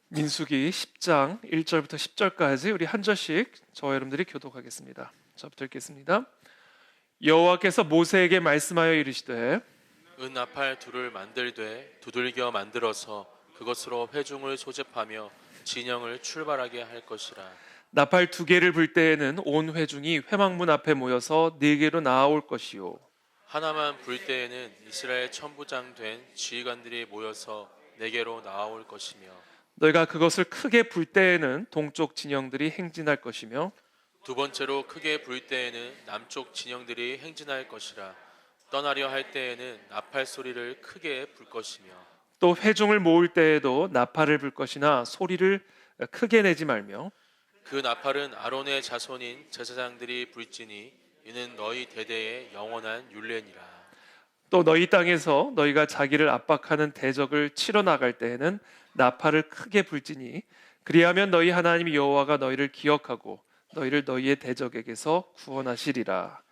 민수기 10장 1절부터 10절까지 우리 한 절씩 저와 여러분들이 교독하겠습니다. 저부터 읽겠습니다. 여호와께서 모세에게 말씀하여 이르시되 은나팔 둘을 만들되 두들겨 만들어서 그것으로 회중을 소집하며 진영을 출발하게 할 것이라. 나팔 두 개를 불 때에는 온 회중이 회막문 앞에 모여서 네 개로 나아올 것이요 하나만 불 때에는 이스라엘 천부장 된 지휘관들이 모여서 네 개로 나아올 것이며 너희가 그것을 크게 불 때에는 동쪽 진영들이 행진할 것이며 두 번째로 크게 불 때에는 남쪽 진영들이 행진할 것이라. 떠나려 할 때에는 나팔 소리를 크게 불 것이며 또 회중을 모을 때에도 나팔을 불 것이나 소리를 크게 내지 말며 그 나팔은 아론의 자손인 제사장들이 불지니 이는 너희 대대의 영원한 율례니라. 또 너희 땅에서 너희가 자기를 압박하는 대적을 치러 나갈 때에는 나팔을 크게 불지니 그리하면 너희 하나님 여호와가 너희를 기억하고 너희를 너희의 대적에게서 구원하시리라.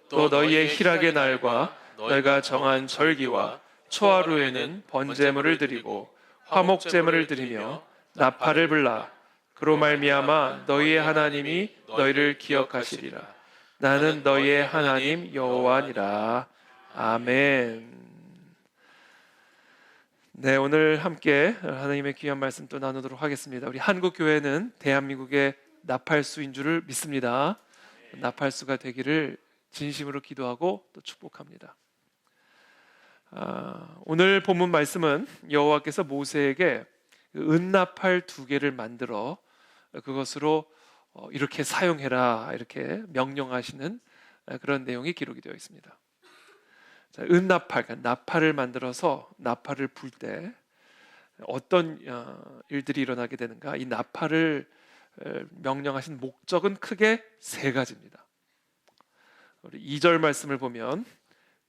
또 너희의 희락의 날과 너희가 정한 절기와 초하루에는 번제물을 드리고 화목제물을 드리며 나팔을 불라. 그로 말미암아 너희의 하나님이 너희를 기억하시리라. 나는 너희의 하나님 여호와니라. 아멘. 네, 오늘 함께 하나님의 귀한 말씀 또 나누도록 하겠습니다. 우리 한국 교회는 대한민국의 나팔수인 줄을 믿습니다. 나팔수가 되기를 진심으로 기도하고 또 축복합니다. 오늘 본문 말씀은 여호와께서 모세에게 은나팔 두 개를 만들어 그것으로 이렇게 사용해라 이렇게 명령하시는 그런 내용이 기록이 되어 있습니다. 자, 은나팔, 그러니까 나팔을 만들어서 나팔을 불 때 어떤 일들이 일어나게 되는가? 이 나팔을 명령하신 목적은 크게 세 가지입니다. 우리 2절 말씀을 보면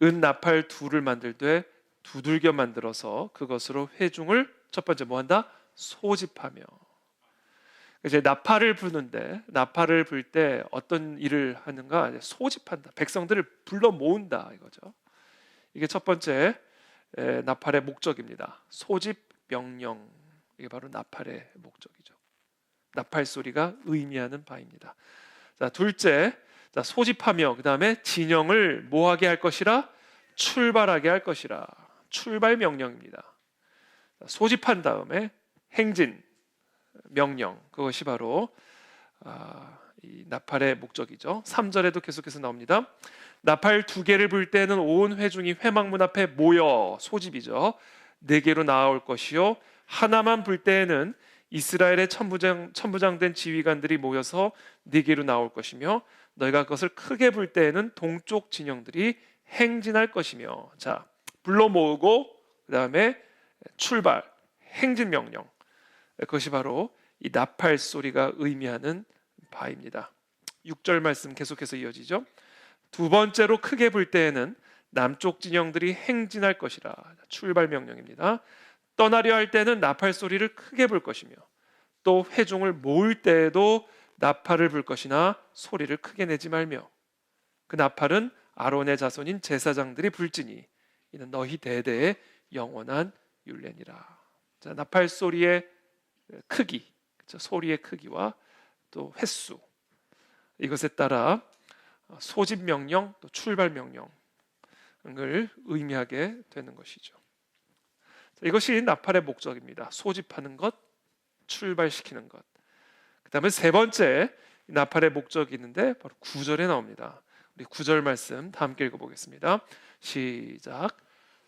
은나팔 둘을 만들 때 두들겨 만들어서 그것으로 회중을 첫 번째 뭐한다? 소집하며. 이제 나팔을 부는데 나팔을 불 때 어떤 일을 하는가? 소집한다. 백성들을 불러 모은다 이거죠. 이게 첫 번째 나팔의 목적입니다. 소집 명령, 이게 바로 나팔의 목적이죠. 나팔 소리가 의미하는 바입니다. 자, 둘째, 자, 소집하며 그 다음에 진영을 뭐하게 할 것이라? 출발하게 할 것이라. 출발 명령입니다. 자, 소집한 다음에 행진 명령, 그것이 바로 이 나팔의 목적이죠. 3절에도 계속해서 나옵니다. 나팔 두 개를 불 때는 온 회중이 회막문 앞에 모여, 소집이죠. 네 개로 나아올 것이요 하나만 불 때에는 이스라엘의 천부장 된 지휘관들이 모여서 네 개로 나올 것이며 너희가 그것을 크게 불 때에는 동쪽 진영들이 행진할 것이며. 자, 불러 모으고 그 다음에 출발, 행진 명령, 그것이 바로 이 나팔 소리가 의미하는 바입니다. 6절 말씀 계속해서 이어지죠. 두 번째로 크게 불 때에는 남쪽 진영들이 행진할 것이라. 출발 명령입니다. 떠나려 할 때는 나팔 소리를 크게 불 것이며 또 회중을 모을 때에도 나팔을 불 것이나 소리를 크게 내지 말며 그 나팔은 아론의 자손인 제사장들이 불지니 이는 너희 대대의 영원한 율례니라. 자, 나팔 소리의 크기, 소리의 크기와 또 횟수, 이것에 따라 소집 명령 또 출발 명령을 의미하게 되는 것이죠. 이것이 나팔의 목적입니다. 소집하는 것, 출발시키는 것. 그 다음에 세 번째 나팔의 목적이 있는데 바로 9절에 나옵니다. 우리 9절 말씀 다 함께 읽어보겠습니다. 시작.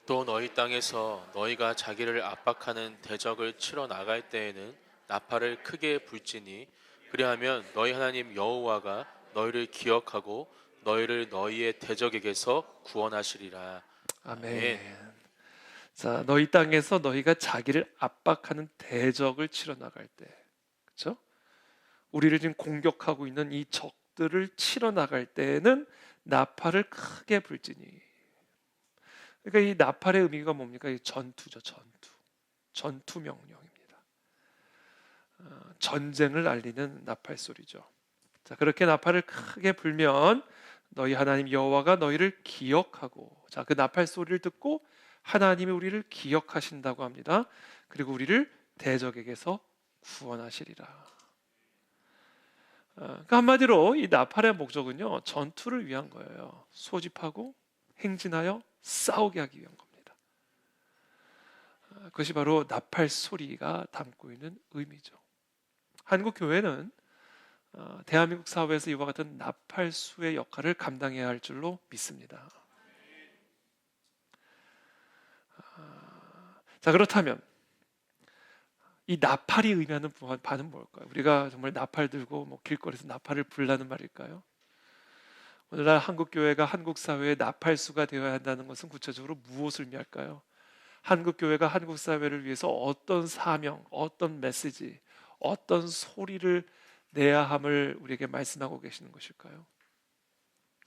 또 너희 땅에서 너희가 자기를 압박하는 대적을 치러 나갈 때에는 나팔을 크게 불지니 그리하면 너희 하나님 여호와가 너희를 기억하고 너희를 너희의 대적에게서 구원하시리라. 아멘. 자, 너희 땅에서 너희가 자기를 압박하는 대적을 치러 나갈 때, 그렇죠? 우리를 지금 공격하고 있는 이 적들을 치러 나갈 때에는 나팔을 크게 불지니. 그러니까 이 나팔의 의미가 뭡니까? 이 전투죠, 전투 명령입니다. 전쟁을 알리는 나팔 소리죠. 자, 그렇게 나팔을 크게 불면 너희 하나님 여호와가 너희를 기억하고, 자, 그 나팔 소리를 듣고 하나님이 우리를 기억하신다고 합니다. 그리고 우리를 대적에게서 구원하시리라. 그러니까 한마디로 이 나팔의 목적은요, 전투를 위한 거예요. 소집하고 행진하여 싸우게 하기 위한 겁니다. 그것이 바로 나팔 소리가 담고 있는 의미죠. 한국 교회는 대한민국 사회에서 이와 같은 나팔수의 역할을 감당해야 할 줄로 믿습니다. 자, 그렇다면 이 나팔이 의미하는 바는 뭘까요? 우리가 정말 나팔 들고 뭐 길거리에서 나팔을 불라는 말일까요? 오늘날 한국 교회가 한국 사회의 나팔수가 되어야 한다는 것은 구체적으로 무엇을 의미할까요? 한국 교회가 한국 사회를 위해서 어떤 사명, 어떤 메시지, 어떤 소리를 내야 함을 우리에게 말씀하고 계시는 것일까요?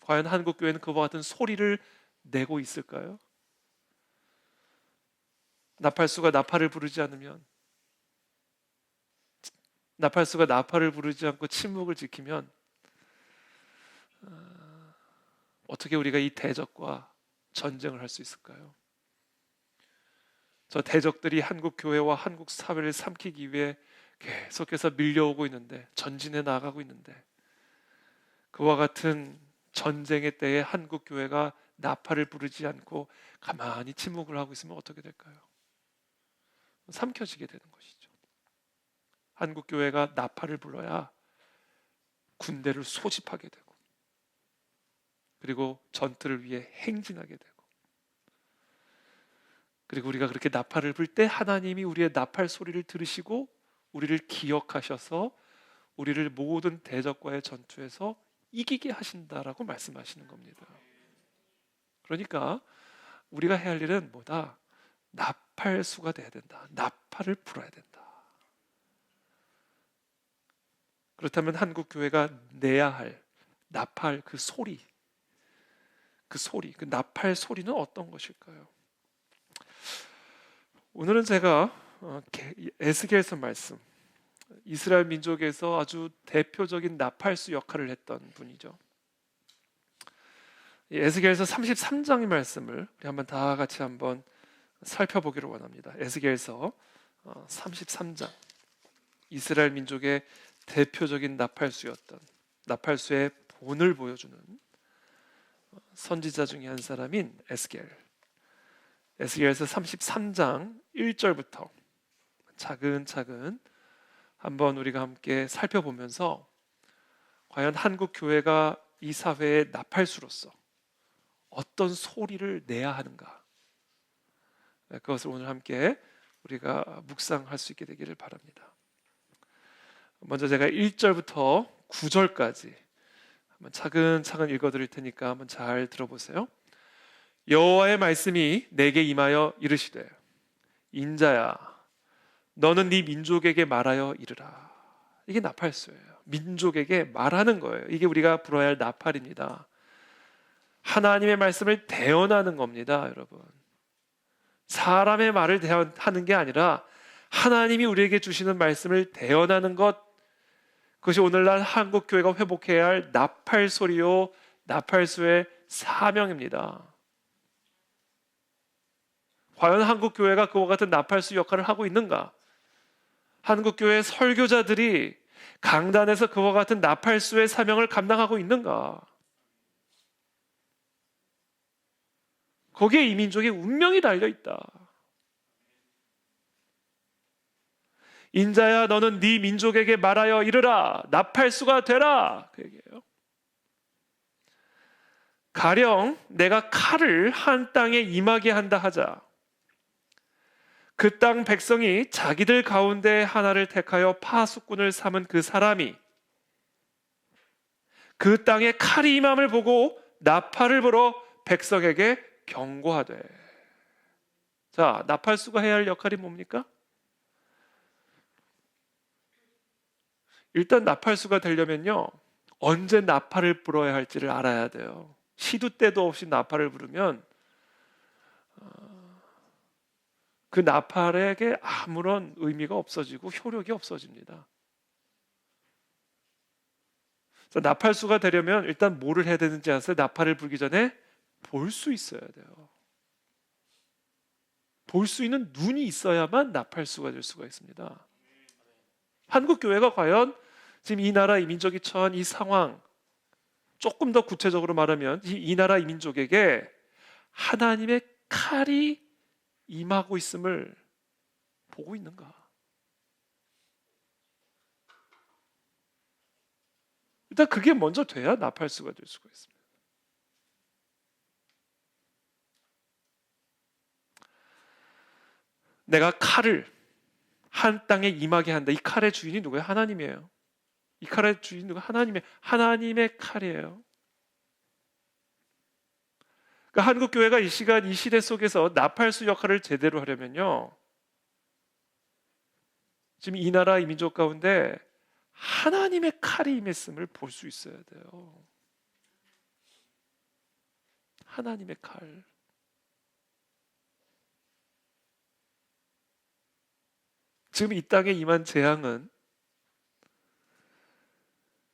과연 한국 교회는 그와 같은 소리를 내고 있을까요? 나팔수가 나팔을 부르지 않으면, 나팔수가 나팔을 부르지 않고 침묵을 지키면 어떻게 우리가 이 대적과 전쟁을 할 수 있을까요? 저 대적들이 한국 교회와 한국 사회를 삼키기 위해 계속해서 밀려오고 있는데, 전진해 나가고 있는데, 그와 같은 전쟁의 때에 한국 교회가 나팔을 부르지 않고 가만히 침묵을 하고 있으면 어떻게 될까요? 삼켜지게 되는 것이죠. 한국 교회가 나팔을 불러야 군대를 소집하게 되고, 그리고 전투를 위해 행진하게 되고, 그리고 우리가 그렇게 나팔을 불 때 하나님이 우리의 나팔 소리를 들으시고 우리를 기억하셔서 우리를 모든 대적과의 전투에서 이기게 하신다라고 말씀하시는 겁니다. 그러니까 우리가 해야 할 일은 뭐다? 나팔수가 돼야 된다. 나팔을 불어야 된다. 그렇다면 한국 교회가 내야 할 나팔 그 소리, 그 나팔 소리는 어떤 것일까요? 오늘은 제가 에스겔서 말씀, 이스라엘 민족에서 아주 대표적인 나팔수 역할을 했던 분이죠. 이 에스겔서 33장의 말씀을 우리 한번 다 같이 한번 살펴보기를 원합니다. 에스겔서 33장, 이스라엘 민족의 대표적인 나팔수였던, 나팔수의 본을 보여주는 선지자 중에 한 사람인 에스겔서 33장 1절부터 차근차근 한번 우리가 함께 살펴보면서 과연 한국 교회가 이 사회의 나팔수로서 어떤 소리를 내야 하는가, 그것을 오늘 함께 우리가 묵상할 수 있게 되기를 바랍니다. 먼저 제가 1절부터 9절까지 한번 차근차근 읽어드릴 테니까 한번 잘 들어보세요. 여호와의 말씀이 내게 임하여 이르시되, 인자야, 너는 네 민족에게 말하여 이르라. 이게 나팔수예요. 민족에게 말하는 거예요. 이게 우리가 불어야 할 나팔입니다. 하나님의 말씀을 대언하는 겁니다, 여러분. 사람의 말을 대언하는 게 아니라 하나님이 우리에게 주시는 말씀을 대언하는 것, 그것이 오늘날 한국 교회가 회복해야 할 나팔 소리요, 나팔수의 사명입니다. 과연 한국 교회가 그와 같은 나팔수 역할을 하고 있는가? 한국 교회 설교자들이 강단에서 그와 같은 나팔수의 사명을 감당하고 있는가? 거기에 이 민족의 운명이 달려 있다. 인자야, 너는 네 민족에게 말하여 이르라. 나팔수가 되라. 그 얘기예요. 가령 내가 칼을 한 땅에 임하게 한다 하자. 그 땅 백성이 자기들 가운데 하나를 택하여 파수꾼을 삼은 그 사람이 그 땅에 칼이 임함을 보고 나팔을 불어 백성에게 경고하되. 자, 나팔수가 해야 할 역할이 뭡니까? 일단 나팔수가 되려면요, 언제 나팔을 불어야 할지를 알아야 돼요. 시도 때도 없이 나팔을 부르면 그 나팔에게 아무런 의미가 없어지고 효력이 없어집니다. 그래서 나팔수가 되려면 일단 뭐를 해야 되는지 아세요? 나팔을 불기 전에 볼 수 있어야 돼요. 볼 수 있는 눈이 있어야만 나팔수가 될 수가 있습니다. 한국 교회가 과연 지금 이 나라 이 민족이 처한 이 상황, 조금 더 구체적으로 말하면 이 나라 이 민족에게 하나님의 칼이 임하고 있음을 보고 있는가? 일단 그게 먼저 돼야 나팔수가 될 수가 있습니다. 내가 칼을 한 땅에 임하게 한다. 이 칼의 주인이 누구예요? 하나님이에요. 이 칼의 주인이 누구? 하나님의 칼이에요. 그러니까 한국 교회가 이 시간 이 시대 속에서 나팔수 역할을 제대로 하려면요, 지금 이 나라 이 민족 가운데 하나님의 칼이 임했음을 볼 수 있어야 돼요. 하나님의 칼. 지금 이 땅에 임한 재앙은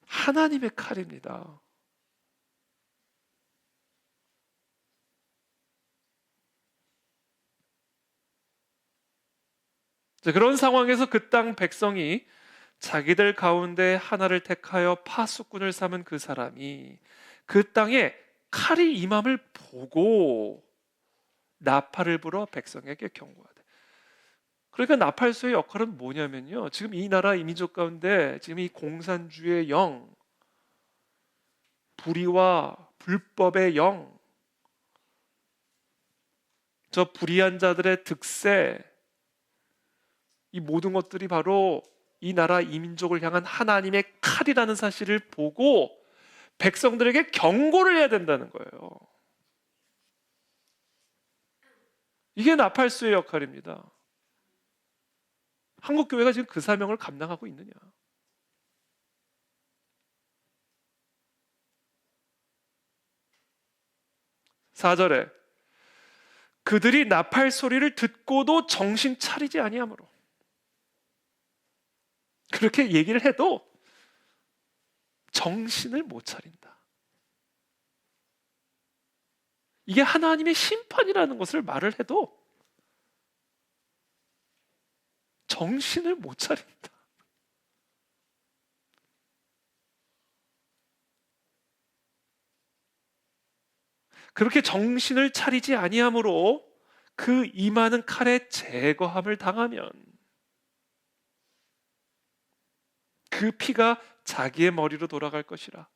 하나님의 칼입니다. 그런 상황에서 그 땅 백성이 자기들 가운데 하나를 택하여 파수꾼을 삼은 그 사람이 그 땅에 칼이 임함을 보고 나팔을 불어 백성에게 경고하되. 그러니까 나팔수의 역할은 뭐냐면요, 지금 이 나라 이 민족 가운데 지금 이 공산주의 영, 불의와 불법의 영, 저 불의한 자들의 득세, 이 모든 것들이 바로 이 나라 이 민족을 향한 하나님의 칼이라는 사실을 보고 백성들에게 경고를 해야 된다는 거예요. 이게 나팔수의 역할입니다. 한국 교회가 지금 그 사명을 감당하고 있느냐? 4절에 그들이 나팔 소리를 듣고도 정신 차리지 아니하므로. 그렇게 얘기를 해도 정신을 못 차린다. 이게 하나님의 심판이라는 것을 말을 해도 정신을 못 차린다. 그렇게 정신을 차리지 아니하므로 그 임하는 칼에 제거함을 당하면 그 피가 자기의 머리로 돌아갈 것이라.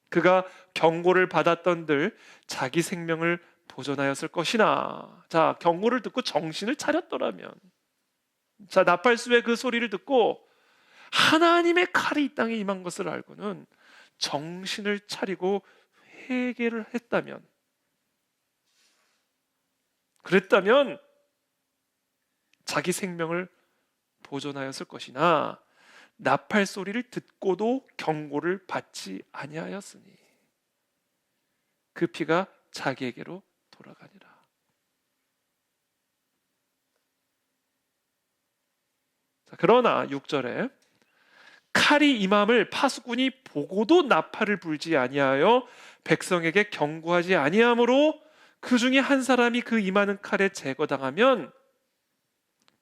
그가 경고를 받았던들 자기 생명을 보존하였을 것이나. 자, 경고를 듣고 정신을 차렸더라면, 자, 나팔수의 그 소리를 듣고 하나님의 칼이 이 땅에 임한 것을 알고는 정신을 차리고 회개를 했다면, 그랬다면 자기 생명을 보존하였을 것이나 나팔 소리를 듣고도 경고를 받지 아니하였으니 그 피가 자기에게로 돌아가니라. 자, 그러나 6절에 칼이 임함을 파수꾼이 보고도 나팔을 불지 아니하여 백성에게 경고하지 아니하므로 그 중에 한 사람이 그 임하는 칼에 제거당하면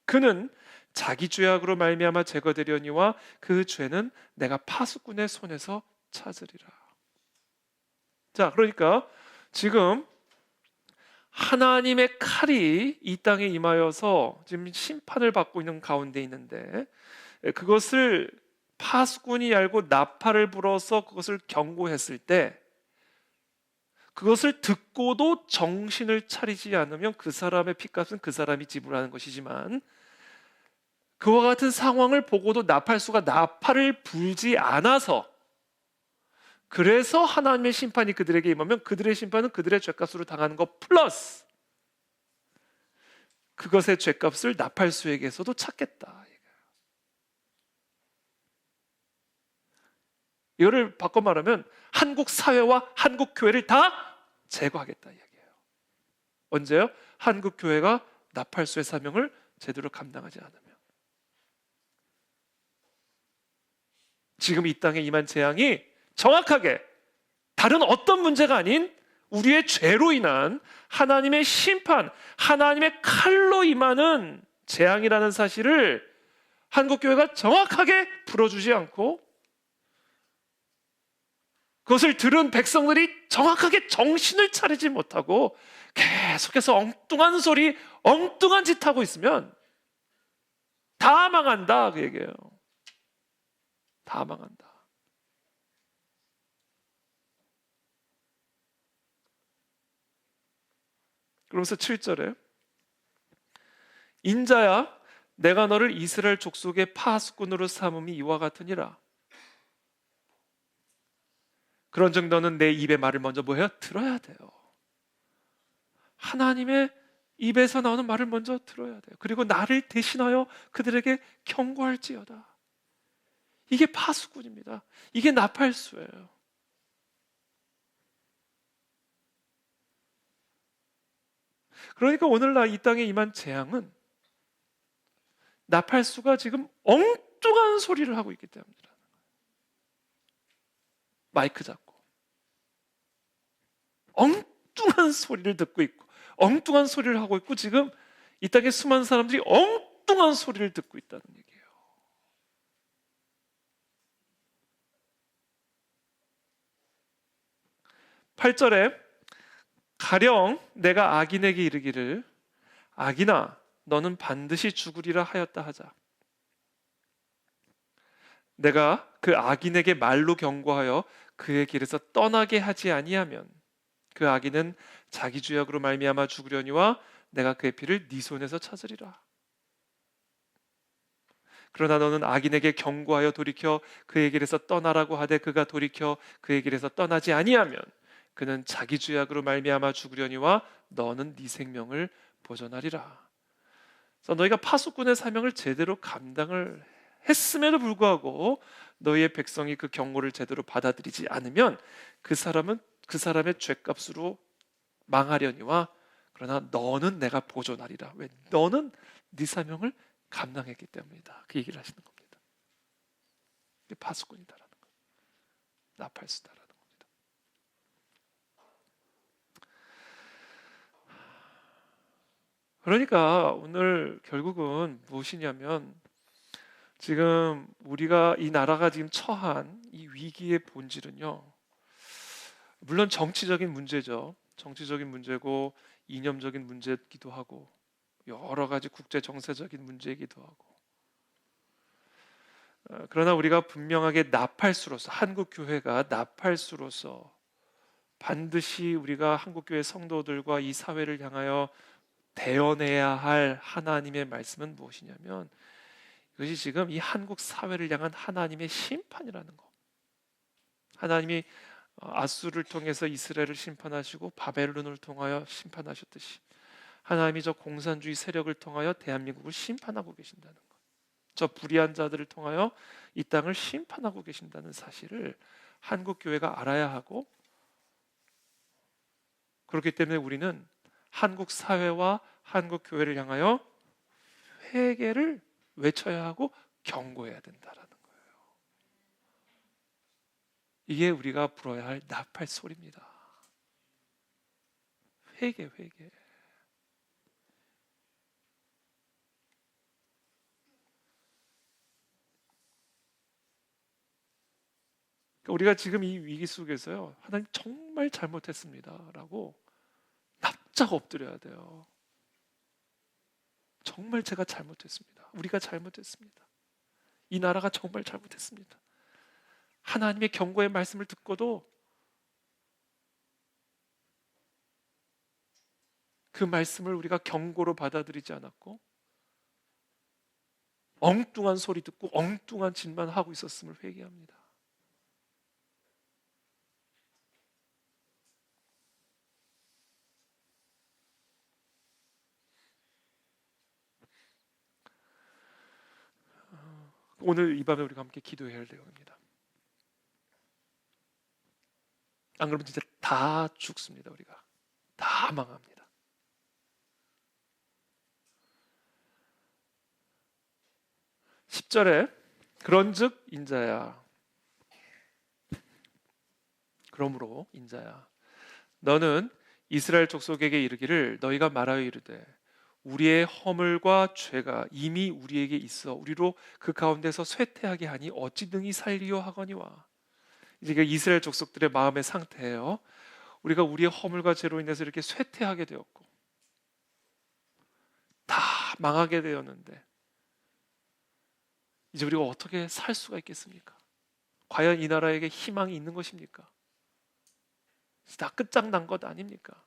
그는 자기 죄악으로 말미암아 제거되려니와 그 죄는 내가 파수꾼의 손에서 찾으리라. 자, 그러니까 지금 하나님의 칼이 이 땅에 임하여서 지금 심판을 받고 있는 가운데 있는데, 그것을 파수꾼이 알고 나팔을 불어서 그것을 경고했을 때 그것을 듣고도 정신을 차리지 않으면 그 사람의 핏값은 그 사람이 지불하는 것이지만, 그와 같은 상황을 보고도 나팔수가 나팔을 불지 않아서, 그래서 하나님의 심판이 그들에게 임하면 그들의 심판은 그들의 죄값으로 당하는 것 플러스 그것의 죄값을 나팔수에게서도 찾겠다. 이거를 바꿔 말하면 한국 사회와 한국 교회를 다 제거하겠다 이야기예요. 언제요? 한국 교회가 나팔수의 사명을 제대로 감당하지 않으면. 지금 이 땅에 임한 재앙이 정확하게 다른 어떤 문제가 아닌 우리의 죄로 인한 하나님의 심판, 하나님의 칼로 임하는 재앙이라는 사실을 한국교회가 정확하게 풀어주지 않고 그것을 들은 백성들이 정확하게 정신을 차리지 못하고 계속해서 엉뚱한 소리, 엉뚱한 짓 하고 있으면 다 망한다 그 얘기예요. 다 망한다. 그러면서 7절에 인자야 내가 너를 이스라엘 족속의 파수꾼으로 삼음이 이와 같으니라. 그런즉 너는 내 입의 말을 먼저 뭐해요? 들어야 돼요. 하나님의 입에서 나오는 말을 먼저 들어야 돼요. 그리고 나를 대신하여 그들에게 경고할지어다. 이게 파수꾼입니다. 이게 나팔수예요. 그러니까 오늘날 이 땅에 임한 재앙은 나팔수가 지금 엉뚱한 소리를 하고 있기 때문이라. 마이크 잡고 엉뚱한 소리를 듣고 있고 엉뚱한 소리를 하고 있고 지금 이 땅에 수많은 사람들이 엉뚱한 소리를 듣고 있다는 얘기예요. 팔 절에 가령 내가 악인에게 이르기를 악인아 너는 반드시 죽으리라 하였다 하자. 내가 그 악인에게 말로 경고하여 그의 길에서 떠나게 하지 아니하면 그 악인은 자기 죄악으로 말미암아 죽으려니와 내가 그의 피를 네 손에서 찾으리라. 그러나 너는 악인에게 경고하여 돌이켜 그의 길에서 떠나라고 하되 그가 돌이켜 그의 길에서 떠나지 아니하면 그는 자기 죄악으로 말미암아 죽으려니와 너는 네 생명을 보존하리라. 그래서 너희가 파수꾼의 사명을 제대로 감당을 했음에도 불구하고 너희의 백성이 그 경고를 제대로 받아들이지 않으면 그 사람의 죄값으로 망하려니와 그러나 너는 내가 보존하리라. 왜? 너는 네 사명을 감당했기 때문이다. 그 얘기를 하시는 겁니다. 이게 파수꾼이다라는 거, 나팔수다라는 겁니다. 그러니까 오늘 결국은 무엇이냐면 지금 우리가 이 나라가 지금 처한 이 위기의 본질은요. 물론 정치적인 문제죠. 정치적인 문제고 이념적인 문제이기도 하고 여러 가지 국제 정세적인 문제이기도 하고 그러나 우리가 분명하게 나팔수로서 한국 교회가 나팔수로서 반드시 우리가 한국 교회 성도들과 이 사회를 향하여 대언해야 할 하나님의 말씀은 무엇이냐면 이것이 지금 이 한국 사회를 향한 하나님의 심판이라는 거. 하나님이 아수를 통해서 이스라엘을 심판하시고 바벨론을 통하여 심판하셨듯이 하나님이 저 공산주의 세력을 통하여 대한민국을 심판하고 계신다는 것. 저 불의한 자들을 통하여 이 땅을 심판하고 계신다는 사실을 한국 교회가 알아야 하고 그렇기 때문에 우리는 한국 사회와 한국 교회를 향하여 회개를 외쳐야 하고 경고해야 된다라는 거예요. 이게 우리가 불어야 할 나팔 소리입니다. 회개. 우리가 지금 이 위기 속에서요, 하나님 정말 잘못했습니다라고 납작 엎드려야 돼요. 정말 제가 잘못했습니다. 우리가 잘못했습니다. 이 나라가 정말 잘못했습니다. 하나님의 경고의 말씀을 듣고도 그 말씀을 우리가 경고로 받아들이지 않았고 엉뚱한 소리 듣고 엉뚱한 짓만 하고 있었음을 회개합니다. 오늘 이 밤에 우리가 함께 기도해야 할 내용입니다. 안 그러면 진짜 다 죽습니다. 우리가 다 망합니다. (10절에) 그런즉 인자야 그러므로 인자야, 너는 이스라엘 족속에게 이르기를 너희가 말하여 이르되 우리의 허물과 죄가 이미 우리에게 있어 우리로 그 가운데서 쇠퇴하게 하니 어찌 능히 살리요 하거니와. 이제 그 이스라엘 족속들의 마음의 상태예요. 우리가 우리의 허물과 죄로 인해서 이렇게 쇠퇴하게 되었고 다 망하게 되었는데 이제 우리가 어떻게 살 수가 있겠습니까? 과연 이 나라에게 희망이 있는 것입니까? 다 끝장난 것 아닙니까?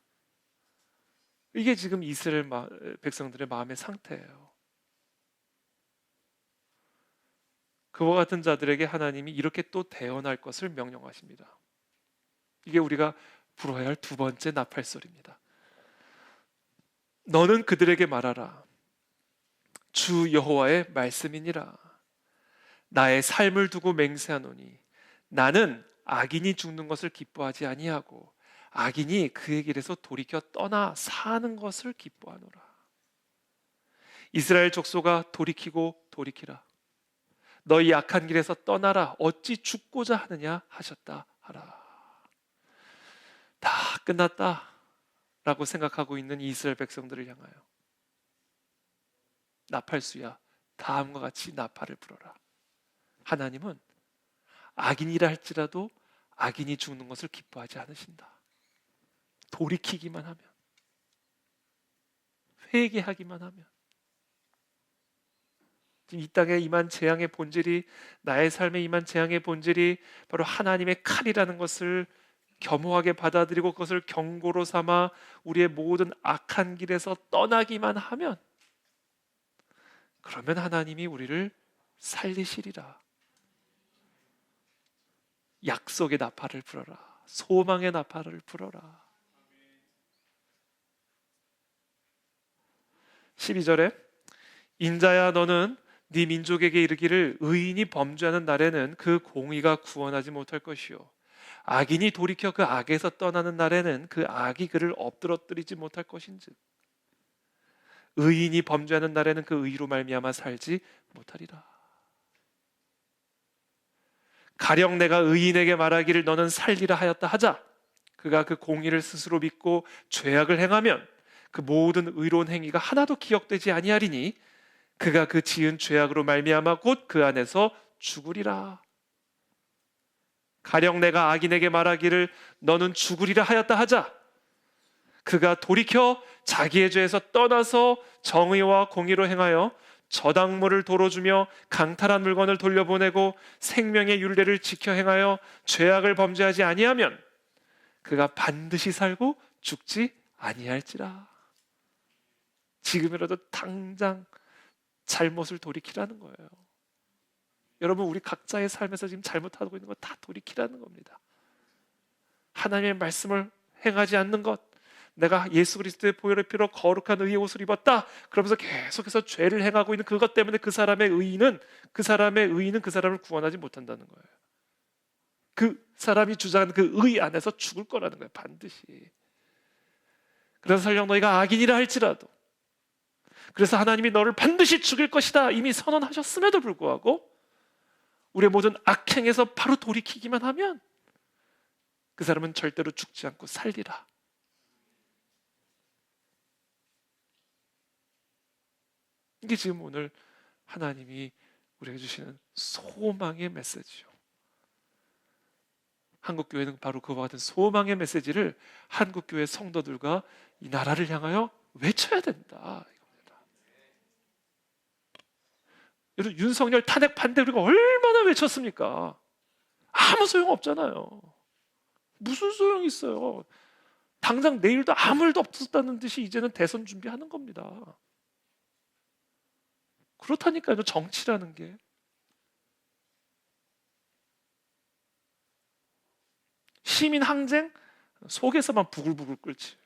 이게 지금 이스라엘 백성들의 마음의 상태예요. 그와 같은 자들에게 하나님이 이렇게 또 대언할 것을 명령하십니다. 이게 우리가 불어야 할 두 번째 나팔소리입니다. 너는 그들에게 말하라. 주 여호와의 말씀이니라. 나의 삶을 두고 맹세하노니 나는 악인이 죽는 것을 기뻐하지 아니하고 악인이 그의 길에서 돌이켜 떠나 사는 것을 기뻐하노라. 이스라엘 족속아 돌이키고 돌이키라. 너희 악한 길에서 떠나라. 어찌 죽고자 하느냐 하셨다 하라. 다 끝났다 라고 생각하고 있는 이스라엘 백성들을 향하여 나팔수야 다음과 같이 나팔을 불어라. 하나님은 악인이라 할지라도 악인이 죽는 것을 기뻐하지 않으신다. 돌이키기만 하면, 회개하기만 하면. 지금 이 땅에 임한 재앙의 본질이, 나의 삶에 임한 재앙의 본질이 바로 하나님의 칼이라는 것을 겸허하게 받아들이고 그것을 경고로 삼아 우리의 모든 악한 길에서 떠나기만 하면, 그러면 하나님이 우리를 살리시리라. 약속의 나팔을 불어라. 소망의 나팔을 불어라. 12절에 인자야 너는 네 민족에게 이르기를 의인이 범죄하는 날에는 그 공의가 구원하지 못할 것이요 악인이 돌이켜 그 악에서 떠나는 날에는 그 악이 그를 엎드러뜨리지 못할 것인즉 의인이 범죄하는 날에는 그 의로 말미암아 살지 못하리라. 가령 내가 의인에게 말하기를 너는 살리라 하였다 하자 그가 그 공의를 스스로 믿고 죄악을 행하면 그 모든 의로운 행위가 하나도 기억되지 아니하리니 그가 그 지은 죄악으로 말미암아 곧 그 안에서 죽으리라. 가령 내가 악인에게 말하기를 너는 죽으리라 하였다 하자 그가 돌이켜 자기의 죄에서 떠나서 정의와 공의로 행하여 저당물을 도로 주며 강탈한 물건을 돌려보내고 생명의 율례를 지켜 행하여 죄악을 범죄하지 아니하면 그가 반드시 살고 죽지 아니할지라. 지금이라도 당장 잘못을 돌이키라는 거예요. 여러분 우리 각자의 삶에서 지금 잘못하고 있는 거 다 돌이키라는 겁니다. 하나님의 말씀을 행하지 않는 것, 내가 예수 그리스도의 보혈의 피로 거룩한 의의 옷을 입었다 그러면서 계속해서 죄를 행하고 있는 그것 때문에 그 사람의 의인은 그 사람을 구원하지 못한다는 거예요. 그 사람이 주장하는 그 의 안에서 죽을 거라는 거예요. 반드시. 그래서 설령 너희가 악인이라 할지라도 그래서 하나님이 너를 반드시 죽일 것이다 이미 선언하셨음에도 불구하고 우리의 모든 악행에서 바로 돌이키기만 하면 그 사람은 절대로 죽지 않고 살리라. 이게 지금 오늘 하나님이 우리에게 주시는 소망의 메시지요. 한국교회는 바로 그와 같은 소망의 메시지를 한국교회 성도들과 이 나라를 향하여 외쳐야 된다. 이겁니다. 여러분 윤석열 탄핵 반대 우리가 얼마나 외쳤습니까? 아무 소용 없잖아요. 무슨 소용이 있어요? 당장 내일도 아무 일도 없었다는 듯이 이제는 대선 준비하는 겁니다. 그렇다니까요. 정치라는 게 시민 항쟁 속에서만 부글부글 끓지.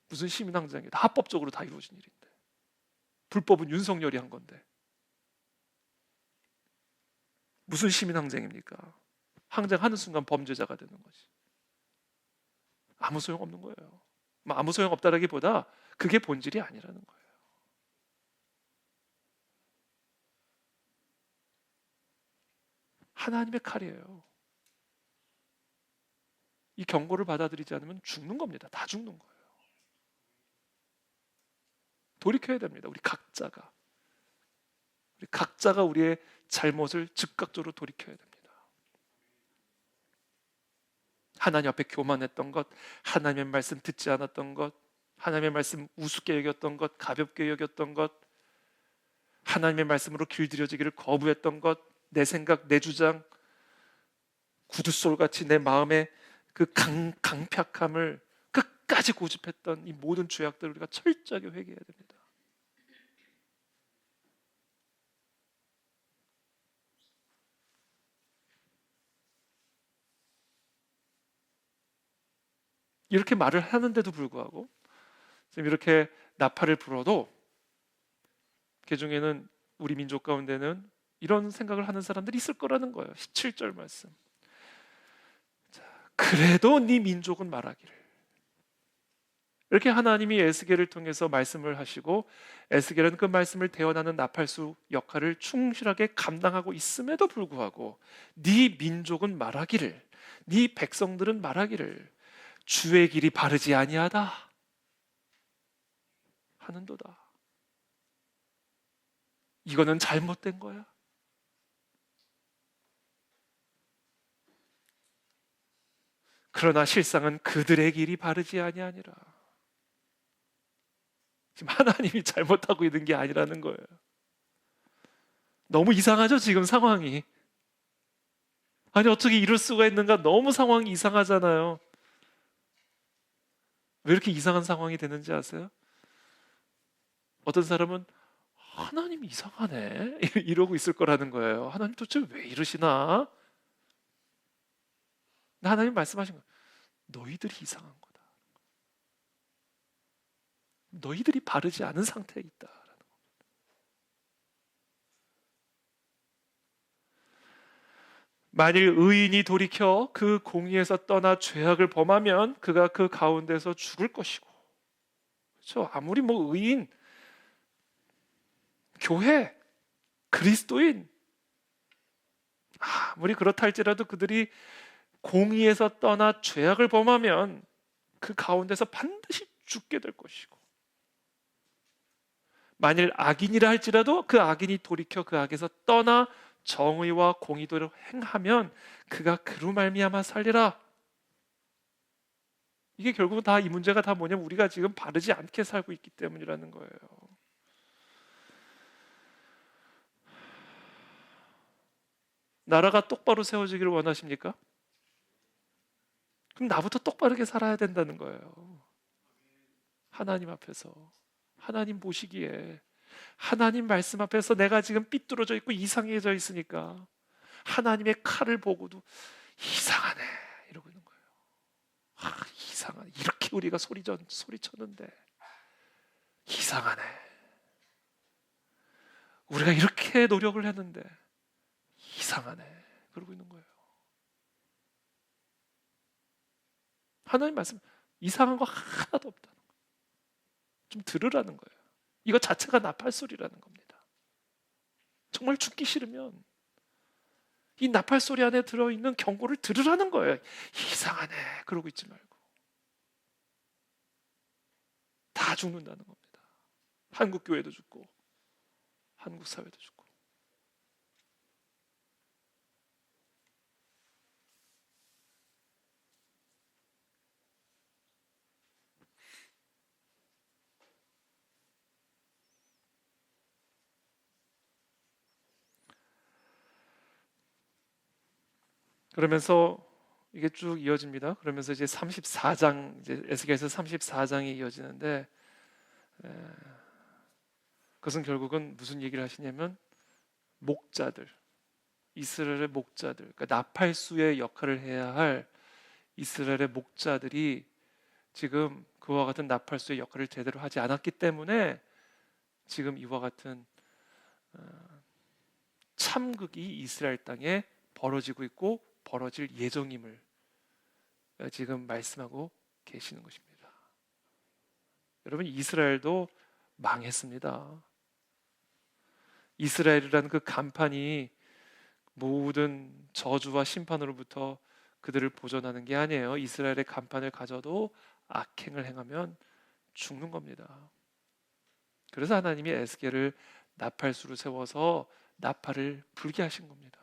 무슨 시민 항쟁이야? 다 합법적으로 다 이루어진 일인데 불법은 윤석열이 한 건데 무슨 시민 항쟁입니까? 항쟁하는 순간 범죄자가 되는 거지. 아무 소용 없는 거예요. 아무 소용 없다라기보다 그게 본질이 아니라는 거예요. 하나님의 칼이에요. 이 경고를 받아들이지 않으면 죽는 겁니다. 다 죽는 거예요. 돌이켜야 됩니다. 우리 각자가 우리의 잘못을 즉각적으로 돌이켜야 됩니다. 하나님 앞에 교만했던 것, 하나님의 말씀 듣지 않았던 것, 하나님의 말씀 우습게 여겼던 것, 가볍게 여겼던 것, 하나님의 말씀으로 길들여지기를 거부했던 것, 내 생각, 내 주장, 구두솔같이 내 마음의 그 강팍함을 끝까지 고집했던 이 모든 죄악들을 우리가 철저하게 회개해야 됩니다. 이렇게 말을 하는데도 불구하고 지금 이렇게 나팔을 불어도 그 중에는 우리 민족 가운데는 이런 생각을 하는 사람들이 있을 거라는 거예요. 17절 말씀. 자, 그래도 네 민족은 말하기를. 이렇게 하나님이 에스겔을 통해서 말씀을 하시고 에스겔은 그 말씀을 대언하는 나팔수 역할을 충실하게 감당하고 있음에도 불구하고 네 민족은 말하기를, 네 백성들은 말하기를 주의 길이 바르지 아니하다 하는도다. 이거는 잘못된 거야. 그러나 실상은 그들의 길이 바르지 아니하니라. 지금 하나님이 잘못하고 있는 게 아니라는 거예요. 너무 이상하죠, 지금 상황이. 아니, 어떻게 이럴 수가 있는가? 너무 상황이 이상하잖아요. 왜 이렇게 이상한 상황이 되는지 아세요? 어떤 사람은 하나님이 이상하네 이러고 있을 거라는 거예요. 하나님 도대체 왜 이러시나? 하나님 말씀하신 거예요. 너희들이 이상한 거다. 너희들이 바르지 않은 상태에 있다. 만일 의인이 돌이켜 그 공의에서 떠나 죄악을 범하면 그가 그 가운데서 죽을 것이고, 그렇죠? 아무리 뭐 의인, 교회, 그리스도인 아무리 그렇다 할지라도 그들이 공의에서 떠나 죄악을 범하면 그 가운데서 반드시 죽게 될 것이고, 만일 악인이라 할지라도 그 악인이 돌이켜 그 악에서 떠나 정의와 공의도를 행하면 그가 그로 말미암아 살리라. 이게 결국은 다 이 문제가 다 뭐냐면 우리가 지금 바르지 않게 살고 있기 때문이라는 거예요. 나라가 똑바로 세워지기를 원하십니까? 그럼 나부터 똑바르게 살아야 된다는 거예요. 하나님 앞에서, 하나님 보시기에, 하나님 말씀 앞에서 내가 지금 삐뚤어져 있고 이상해져 있으니까 하나님의 칼을 보고도 이상하네 이러고 있는 거예요. 이상하네. 이렇게 우리가 소리쳤는데 이상하네. 우리가 이렇게 노력을 했는데 이상하네. 그러고 있는 거예요. 하나님 말씀 이상한 거 하나도 없다는 거예요. 좀 들으라는 거예요. 이거 자체가 나팔소리라는 겁니다. 정말 죽기 싫으면 이 나팔소리 안에 들어있는 경고를 들으라는 거예요. 이상하네 그러고 있지 말고. 다 죽는다는 겁니다. 한국 교회도 죽고 한국 사회도 죽고. 그러면서 이게 쭉 이어집니다. 그러면서 이제 34장, 이제 에스겔에서 34장이 이어지는데, 그것은 결국은 무슨 얘기를 하시냐면 목자들, 이스라엘의 목자들, 그러니까 나팔수의 역할을 해야 할 이스라엘의 목자들이 지금 그와 같은 나팔수의 역할을 제대로 하지 않았기 때문에 지금 이와 같은 참극이 이스라엘 땅에 벌어지고 있고 벌어질 예정임을 지금 말씀하고 계시는 것입니다. 여러분, 이스라엘도 망했습니다. 이스라엘이라는 그 간판이 모든 저주와 심판으로부터 그들을 보존하는 게 아니에요. 이스라엘의 간판을 가져도 악행을 행하면 죽는 겁니다. 그래서 하나님이 에스겔을 나팔수로 세워서 나팔을 불게 하신 겁니다.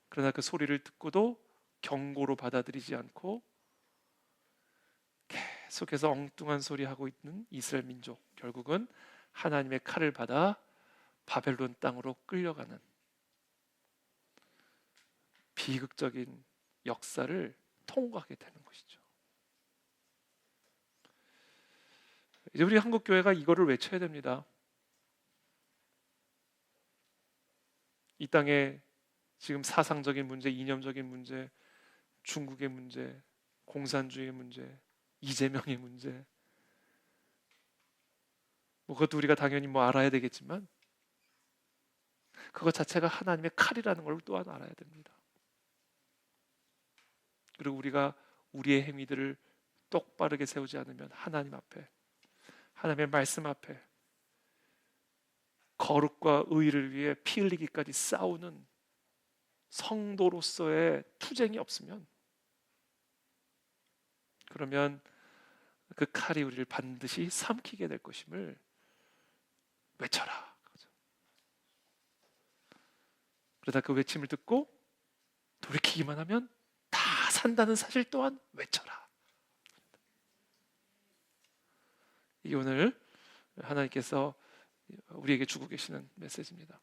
그러나 그 소리를 듣고도 경고로 받아들이지 않고 계속해서 엉뚱한 소리 하고 있는 이스라엘 민족, 결국은 하나님의 칼을 받아 바벨론 땅으로 끌려가는 비극적인 역사를 통과하게 되는 것이죠. 이제 우리 한국 교회가 이거를 외쳐야 됩니다. 이 땅에 지금 사상적인 문제, 이념적인 문제, 중국의 문제, 공산주의의 문제, 이재명의 문제, 그것도 우리가 당연히 알아야 되겠지만 그것 자체가 하나님의 칼이라는 걸 또한 알아야 됩니다. 그리고 우리가 우리의 행위들을 똑바르게 세우지 않으면 하나님 앞에, 하나님의 말씀 앞에 거룩과 의를 위해 피 흘리기까지 싸우는 성도로서의 투쟁이 없으면, 그러면 그 칼이 우리를 반드시 삼키게 될 것임을 외쳐라. 그러다 그 외침을 듣고 돌이키기만 하면 다 산다는 사실 또한 외쳐라. 이게 오늘 하나님께서 우리에게 주고 계시는 메시지입니다.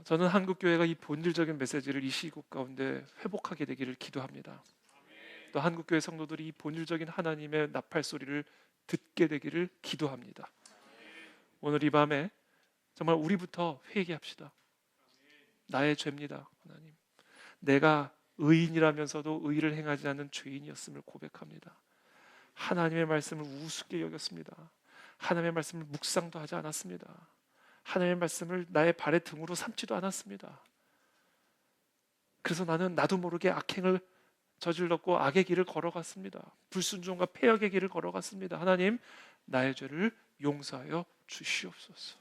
저는 한국 교회가 이 본질적인 메시지를 이 시국 가운데 회복하게 되기를 기도합니다. 또 한국 교회 성도들이 이 본질적인 하나님의 나팔 소리를 듣게 되기를 기도합니다. 오늘 이 밤에 정말 우리부터 회개합시다. 나의 죄입니다, 하나님. 내가 의인이라면서도 의를 행하지 않는 죄인이었음을 고백합니다. 하나님의 말씀을 우습게 여겼습니다. 하나님의 말씀을 묵상도 하지 않았습니다. 하나님의 말씀을 나의 발의 등으로 삼지도 않았습니다. 그래서 나는 나도 모르게 악행을 저질렀고 악의 길을 걸어갔습니다. 불순종과 폐역의 길을 걸어갔습니다. 하나님, 나의 죄를 용서하여 주시옵소서.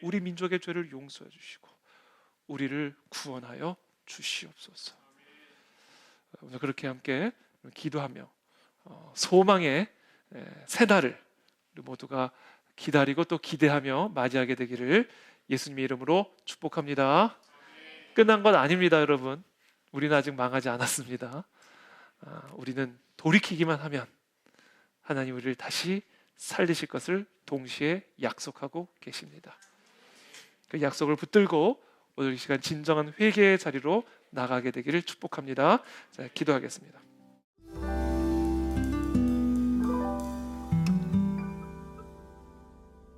우리 민족의 죄를 용서해 주시고 우리를 구원하여 주시옵소서. 오늘 그렇게 함께 기도하며 소망의 새날을 우리 모두가 기다리고 또 기대하며 맞이하게 되기를 예수님의 이름으로 축복합니다. 끝난 건 아닙니다, 여러분. 우리는 아직 망하지 않았습니다. 우리는 돌이키기만 하면 하나님 우리를 다시 살리실 것을 동시에 약속하고 계십니다. 그 약속을 붙들고 오늘 이 시간 진정한 회개의 자리로 나가게 되기를 축복합니다. 자, 기도하겠습니다.